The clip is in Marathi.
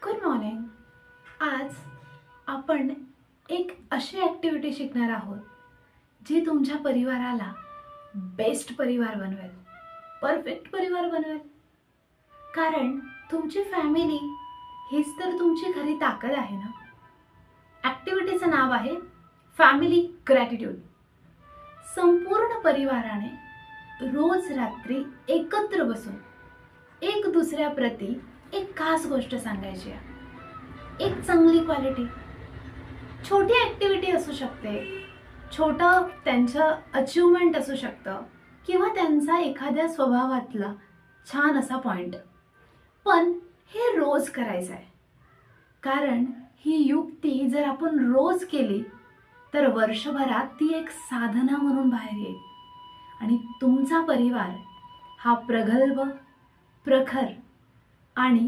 Good morning. आज आपण एक अशी ॲक्टिव्हिटी शिकणार आहोत जी तुमच्या परिवाराला बेस्ट परिवार बनवेल, परफेक्ट परिवार बनवेल. कारण तुमची फॅमिली हीच तर तुमची खरी ताकद आहे ना. ॲक्टिव्हिटीचं नाव आहे फॅमिली ग्रॅटिट्यूड. संपूर्ण परिवाराने रोज रात्री एकत्र बसून एक दुसऱ्याप्रती एक खास गोष्ट सांगायची आहे. एक चांगली क्वालिटी, छोटी ॲक्टिव्हिटी असू शकते, छोटं त्यांचं अचिव्हमेंट असू शकतं किंवा त्यांचा एखाद्या स्वभावातला छान असा पॉईंट. पण हे रोज करायचं आहे. कारण ही युक्ती जर आपण रोज केली तर वर्षभरात ती एक साधना म्हणून बाहेर येईल आणि तुमचा परिवार हा प्रगल्भ, प्रखर आणि